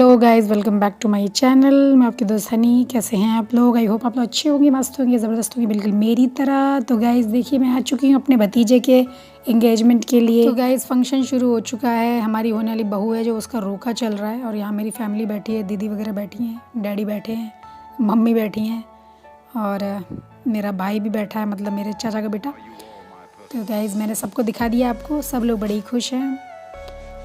Hello guys, welcome back to my channel. मैं आपकी दोस्त हनी। कैसे हैं आप लोग? आई होप आप लोग अच्छे होंगे, मस्त होंगे, ज़बरदस्त होंगे, बिल्कुल मेरी तरह। तो गाइस देखिए, मैं आ चुकी हूँ अपने भतीजे के एंगेजमेंट के लिए। तो गाइस फंक्शन शुरू हो चुका है। हमारी होने वाली बहू है जो उसका रोका चल रहा है, और यहाँ मेरी फैमिली बैठी है, दीदी वगैरह बैठी हैं, डैडी बैठे हैं, मम्मी बैठी हैं, और मेरा भाई भी बैठा है, मतलब मेरे चाचा का बेटा। तो गाइस मैंने सबको दिखा दिया आपको, सब लोग बड़ी खुश हैं।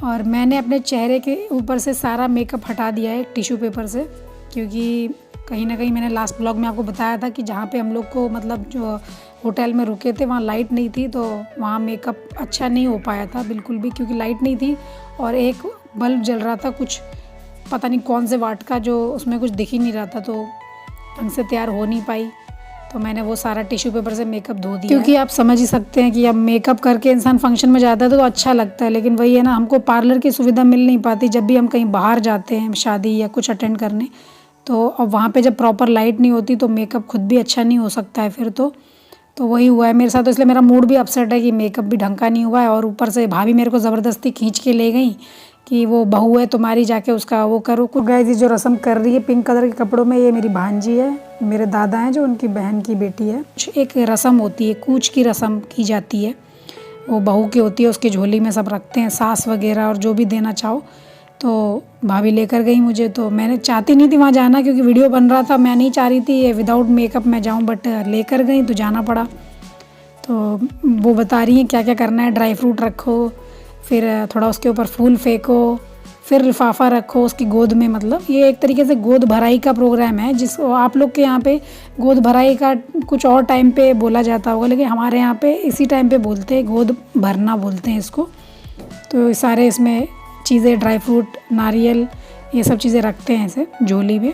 और मैंने अपने चेहरे के ऊपर से सारा मेकअप हटा दिया है टिश्यू पेपर से, क्योंकि कहीं ना कहीं मैंने लास्ट ब्लॉग में आपको बताया था कि जहाँ पे हम लोग को मतलब जो होटल में रुके थे वहाँ लाइट नहीं थी, तो वहाँ मेकअप अच्छा नहीं हो पाया था बिल्कुल भी, क्योंकि लाइट नहीं थी और एक बल्ब जल रहा था, कुछ पता नहीं कौन से वाट का, जो उसमें कुछ दिख ही नहीं रहा था, तो ढंग से तैयार हो नहीं पाई। तो मैंने वो सारा टिश्यू पेपर से मेकअप धो दिया, क्योंकि आप समझ ही सकते हैं कि अब मेकअप करके इंसान फंक्शन में जाता है तो अच्छा लगता है, लेकिन वही है ना, हमको पार्लर की सुविधा मिल नहीं पाती जब भी हम कहीं बाहर जाते हैं शादी या कुछ अटेंड करने। तो अब वहाँ पे जब प्रॉपर लाइट नहीं होती तो मेकअप खुद भी अच्छा नहीं हो सकता है फिर तो वही हुआ है मेरे साथ। तो इसलिए मेरा मूड भी अपसेट है कि मेकअप भी ढंग का नहीं हुआ है, और ऊपर से भाभी मेरे को ज़बरदस्ती खींच के ले गई कि वो बहू है तुम्हारी, जाके उसका वो करो। तो गाइस ये जो रस्म कर रही है पिंक कलर के कपड़ों में, ये मेरी भांजी है, मेरे दादा हैं जो उनकी बहन की बेटी है। एक रस्म होती है, कूच की रस्म की जाती है, वो बहू की होती है, उसकी झोली में सब रखते हैं, सास वगैरह और जो भी देना चाहो। तो भाभी लेकर गई मुझे, तो मैंने चाहती नहीं थी वहाँ जाना, क्योंकि वीडियो बन रहा था, मैं नहीं चाह रही थी ये विदाउट मेकअप मैं जाऊँ, बट लेकर गई तो जाना पड़ा। तो वो बता रही हैं क्या क्या करना है, ड्राई फ्रूट रखो, फिर थोड़ा उसके ऊपर फूल फेंको, फिर लिफाफा रखो उसकी गोद में। मतलब ये एक तरीके से गोद भराई का प्रोग्राम है, जिसको आप लोग के यहाँ पे गोद भराई का कुछ और टाइम पे बोला जाता होगा, लेकिन हमारे यहाँ पे इसी टाइम पे बोलते हैं, गोद भरना बोलते हैं इसको। तो सारे इसमें चीज़ें, ड्राई फ्रूट, नारियल, ये सब चीज़ें रखते हैं ऐसे झोली में।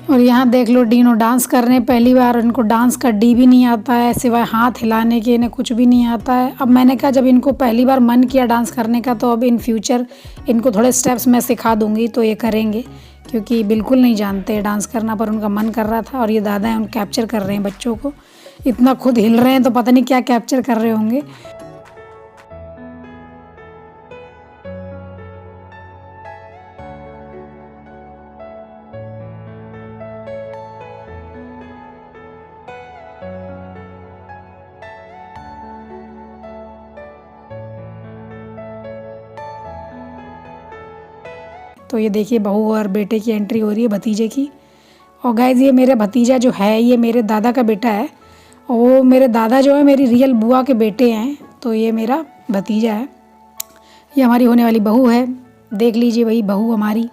और यहाँ देख लो, डीनो डांस कर रहे हैं पहली बार, इनको डांस का डी भी नहीं आता है, सिवाय हाथ हिलाने के इन्हें कुछ भी नहीं आता है। अब मैंने कहा जब इनको पहली बार मन किया डांस करने का, तो अब इन फ्यूचर इनको थोड़े स्टेप्स मैं सिखा दूँगी तो ये करेंगे, क्योंकि बिल्कुल नहीं जानते डांस करना, पर उनका मन कर रहा था। और ये दादा हैं, उन कैप्चर कर रहे हैं बच्चों को, इतना खुद हिल रहे हैं तो पता नहीं क्या कैप्चर कर रहे होंगे। तो ये देखिए बहू और बेटे की एंट्री हो रही है, भतीजे की। और गाइज ये मेरा भतीजा जो है, ये मेरे दादा का बेटा है, और वो मेरे दादा जो है मेरी रियल बुआ के बेटे हैं। तो ये मेरा भतीजा है, ये हमारी होने वाली बहू है। देख लीजिए वही बहू हमारी,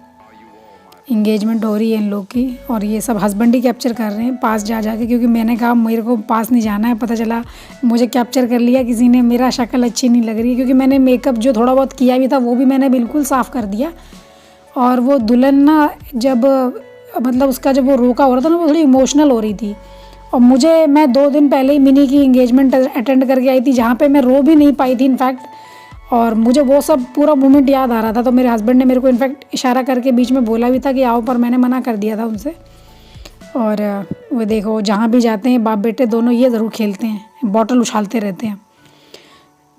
इंगेजमेंट हो रही है इन लोग की। और ये सब हस्बैंड ही कैप्चर कर रहे हैं पास जा जाके, क्योंकि मैंने कहा मेरे को पास नहीं जाना है, पता चला मुझे कैप्चर कर लिया किसी ने, मेरा शक्ल अच्छी नहीं लग रही है, क्योंकि मैंने मेकअप जो थोड़ा बहुत किया भी था वो भी मैंने बिल्कुल साफ़ कर दिया। और वो दुल्हन ना, जब मतलब उसका जब वो रोका हो रहा था ना, वो थोड़ी इमोशनल हो रही थी। और मैं 2 दिन पहले ही मिनी की इंगेजमेंट अटेंड करके आई थी, जहाँ पे मैं रो भी नहीं पाई थी इनफैक्ट, और मुझे वो सब पूरा मोमेंट याद आ रहा था। तो मेरे हस्बैंड ने मेरे को इनफैक्ट इशारा करके बीच में बोला भी था कि आओ, पर मैंने मना कर दिया था उनसे। और वो देखो, जहाँ भी जाते हैं बाप बेटे दोनों ये ज़रूर खेलते हैं, बॉटल उछालते रहते हैं।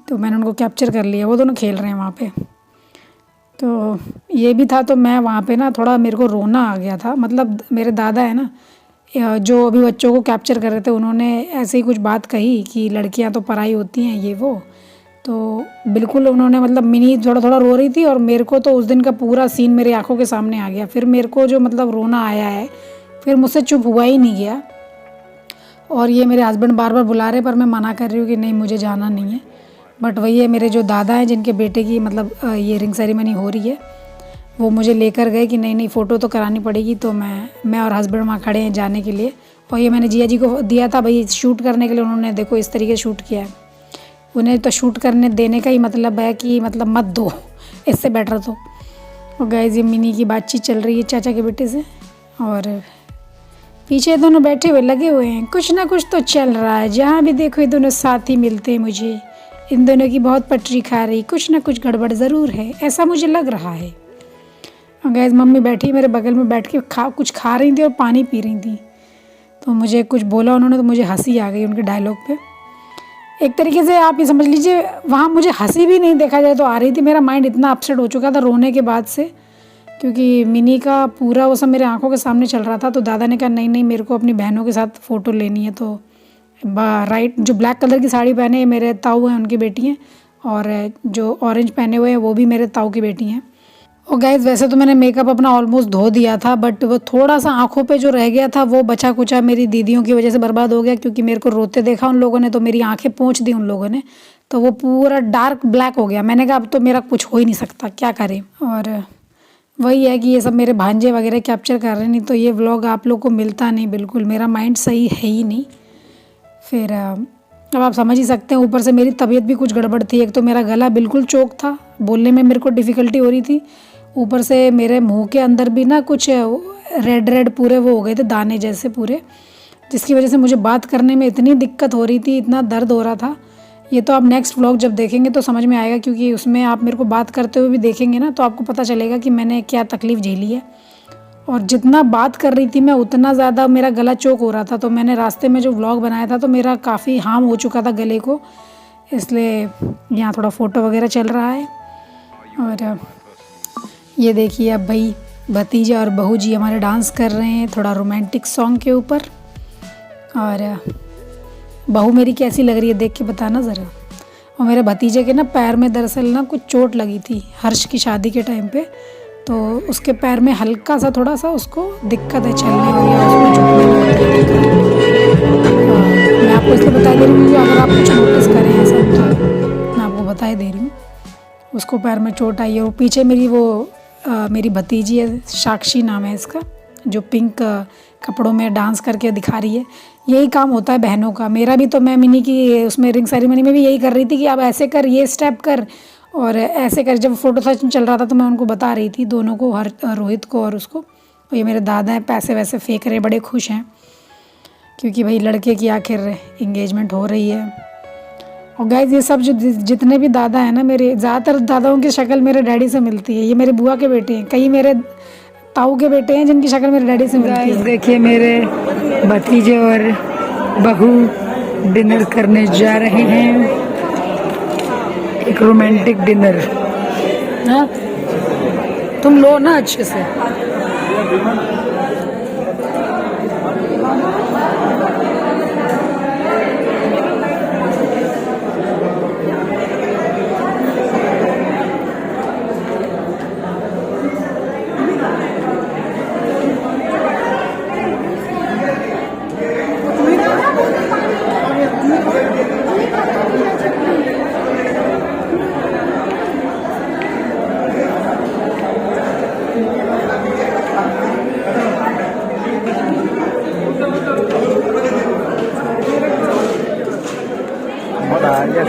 तो मैंने उनको कैप्चर कर लिया, वो दोनों खेल रहे हैं वहाँ पर। तो ये भी था, तो मैं वहाँ पे ना थोड़ा मेरे को रोना आ गया था। मतलब मेरे दादा है ना, जो अभी बच्चों को कैप्चर कर रहे थे, उन्होंने ऐसे ही कुछ बात कही कि लड़कियाँ तो पराई होती हैं, ये वो। तो बिल्कुल उन्होंने, मतलब मिनी थोड़ा थोड़ा रो रही थी, और मेरे को तो उस दिन का पूरा सीन मेरी आंखों के सामने आ गया। फिर मेरे को जो मतलब रोना आया है, फिर मुझसे चुप हुआ ही नहीं गया। और ये मेरे हस्बैंड बार बार बुला रहे, पर मैं मना कर रही हूँ कि नहीं, मुझे जाना नहीं है। बट वही है, मेरे जो दादा हैं जिनके बेटे की मतलब ये रिंग सेरेमनी हो रही है, वो मुझे लेकर गए कि नहीं नहीं फ़ोटो तो करानी पड़ेगी। तो मैं और हस्बैंड वहाँ खड़े हैं जाने के लिए। और ये मैंने जिया जी को दिया था भाई शूट करने के लिए, उन्होंने देखो इस तरीके से शूट किया है। उन्हें तो शूट करने देने का ही मतलब है कि मतलब मत दो, इससे बेटर तो। और गाइस ये मिनी की बातचीत चल रही है चाचा के बेटे से, और पीछे दोनों बैठे हुए लगे हुए हैं, कुछ ना कुछ तो चल रहा है। जहाँ भी देखो ये दोनों साथ ही मिलते हैं मुझे। इन दोनों की बहुत पटरी खा रही, कुछ ना कुछ गड़बड़ ज़रूर है, ऐसा मुझे लग रहा है। और गैस मम्मी बैठी मेरे बगल में बैठ के कुछ खा रही थी और पानी पी रही थी। तो मुझे कुछ बोला उन्होंने तो मुझे हंसी आ गई उनके डायलॉग पे। एक तरीके से आप ये समझ लीजिए वहाँ मुझे हंसी भी नहीं देखा जाए तो आ रही थी। मेरा माइंड इतना अपसेट हो चुका था रोने के बाद से, क्योंकि मिनी का पूरा वो सब मेरे आंखों के सामने चल रहा था। तो दादा ने कहा नहीं नहीं मेरे को अपनी बहनों के साथ फ़ोटो लेनी है। तो राइट जो ब्लैक कलर की साड़ी पहने मेरे ताऊ हैं उनकी बेटी हैं, और जो ऑरेंज पहने हुए हैं वो भी मेरे ताऊ की बेटी हैं। और गाइस वैसे तो मैंने मेकअप अपना ऑलमोस्ट धो दिया था, बट वो थोड़ा सा आंखों पे जो रह गया था वो बचा कुचा मेरी दीदियों की वजह से बर्बाद हो गया, क्योंकि मेरे को रोते देखा उन लोगों ने तो मेरी आंखें पोंछ दी उन लोगों ने। तो वो पूरा डार्क ब्लैक हो गया। मैंने कहा अब तो मेरा कुछ हो ही नहीं सकता, क्या करें। और वही है कि ये सब मेरे भांजे वगैरह कैप्चर कर रहे हैं, नहीं तो ये व्लॉग आप लोग को मिलता नहीं। बिल्कुल मेरा माइंड सही है ही नहीं। फिर अब आप समझ ही सकते हैं ऊपर से मेरी तबीयत भी कुछ गड़बड़ थी। एक तो मेरा गला बिल्कुल चोक था, बोलने में मेरे को डिफ़िकल्टी हो रही थी। ऊपर से मेरे मुंह के अंदर भी ना कुछ रेड रेड पूरे वो हो गए थे दाने जैसे पूरे, जिसकी वजह से मुझे बात करने में इतनी दिक्कत हो रही थी, इतना दर्द हो रहा था। ये तो आप नेक्स्ट व्लॉग जब देखेंगे तो समझ में आएगा, क्योंकि उसमें आप मेरे को बात करते हुए भी देखेंगे ना तो आपको पता चलेगा कि मैंने क्या तकलीफ़ झेली है। और जितना बात कर रही थी मैं उतना ज़्यादा मेरा गला चोक हो रहा था। तो मैंने रास्ते में जो व्लॉग बनाया था तो मेरा काफ़ी हार्म हो चुका था गले को, इसलिए यहाँ थोड़ा फ़ोटो वगैरह चल रहा है। और ये देखिए अब भाई भतीजा और बहू जी हमारे डांस कर रहे हैं थोड़ा रोमांटिक सॉन्ग के ऊपर। और बहू मेरी कैसी लग रही है देख के बताना ज़रा। और मेरे भतीजे के ना पैर में दरअसल ना कुछ चोट लगी थी हर्ष की शादी के टाइम पे, तो उसके पैर में हल्का सा थोड़ा सा उसको दिक्कत है चलने में या उसको झुकने में। मैं आपको इसलिए बता दे रही हूँ अगर आप कुछ नोटिस करें ऐसा तो मैं आपको बता दे रही हूँ। उसको पैर में चोट आई है। वो पीछे मेरी भतीजी है, साक्षी नाम है इसका, जो पिंक कपड़ों में डांस करके दिखा रही है। यही काम होता है बहनों का। मेरा भी तो मैं मिनी की उसमें रिंग सेरेमनी में भी यही कर रही थी कि अब ऐसे कर, ये स्टेप कर और ऐसे कर। जब फोटो सेशन चल रहा था तो मैं उनको बता रही थी दोनों को, हर रोहित को और उसको। और ये मेरे दादा हैं पैसे वैसे फेंक रहे, बड़े खुश हैं क्योंकि भाई लड़के की आखिर इंगेजमेंट हो रही है। और गाइस ये सब जो जितने भी दादा हैं ना मेरे, ज़्यादातर दादाओं की शक्ल मेरे डैडी से मिलती है। ये मेरे बुआ के बेटे हैं, कई मेरे ताऊ के बेटे हैं जिनकी शक्ल मेरे डैडी से मिलती है। देखिए मेरे भतीजे और बहू डिनर करने जा रहे हैं, एक रोमांटिक डिनर। हाँ तुम लो ना अच्छे से।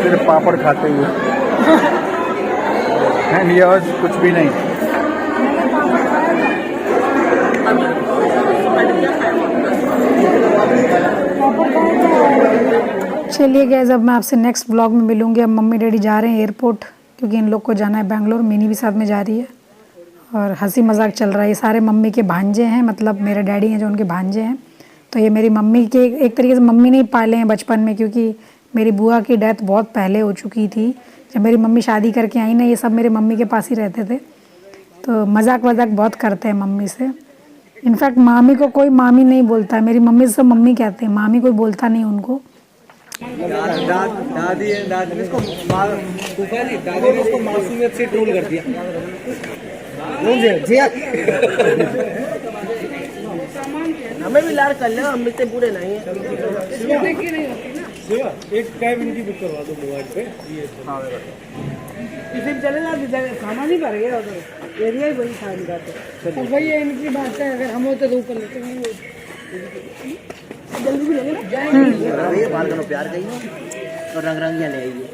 सिर्फ पापड़ खाते हुए एंड यर्स कुछ भी नहीं। चलिए गाइस अब मैं आपसे नेक्स्ट व्लॉग में मिलूंगी। अब मम्मी डैडी जा रहे हैं एयरपोर्ट, क्योंकि इन लोग को जाना है बेंगलोर। मिनी भी साथ में जा रही है और हंसी मजाक चल रहा है। ये सारे मम्मी के भांजे हैं, मतलब मेरे डैडी हैं जो उनके भांजे हैं। तो ये मेरी मम्मी के एक तरीके से मम्मी ने ही पाले हैं बचपन में, क्योंकि मेरी बुआ की डेथ बहुत पहले हो चुकी थी। जब मेरी मम्मी शादी करके आई ना, ये सब मेरे मम्मी के पास ही रहते थे। तो मजाक वजाक बहुत करते हैं मम्मी से। इनफैक्ट मामी को कोई मामी नहीं बोलता है, मेरी मम्मी से सब मम्मी कहते हैं, मामी कोई बोलता नहीं उनको। दादी ने इसको मासूमियत से ट्रोल कर दिया। हमें भी लाड़ कर लेना, हम मिलते पूरे नहीं है। एक कैब इनकी बुक करवा दो मोबाइल पे। इसे चले ना सामान ही भर गया उधर, एरिया ही बड़ी था इनका। तो वही है इनकी बात है, अगर हम होते तो ऊपर लेते हैं। जल्दी भी लगे ना जाएंगे। प्यार कहीं और रंग रंगियां ले आइए।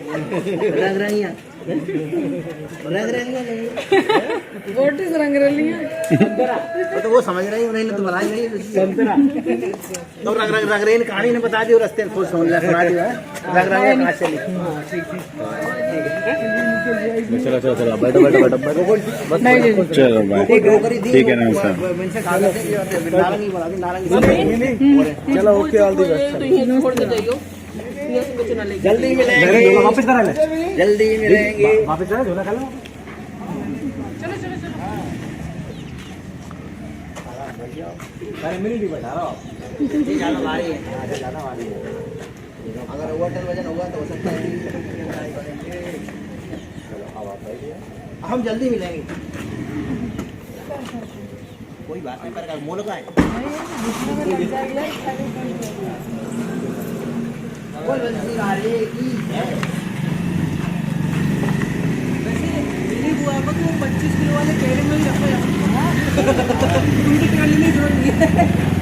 रंग रंगिया व्हाट इज रंग रलियां? तो वो समझ रही उन्हें तो बनाई नहीं संतरा तो रंग रंग रंग रही कहानी ने बता दी और रास्ते खुश होने सुना दिया रंग रंग कहाँ चली चलो चलो चलो बैठो बैठो बैठो चलो ठीक है नमस्कार नारंगी बना दी नारंगी चलो ओके ऑल दी बेस्ट जल्दी मिलेंगे वापस करा ले जल्दी मिलेंगे वापस करा झोला खा लो अरे मेरी भी बता रहा हूँ ज्यादा भारी है ज्यादा भारी है अगर ओवरटन वजन होगा तो हो सकता है हम जल्दी मिलेंगे कोई बात नहीं पर मोल का है बोल बंसी वाले की है वैसे दिल्ली हुआ है तो 25 किलो वाले कैरेट में ही रखो यार उनकी ट्राली में जरूरत नहीं है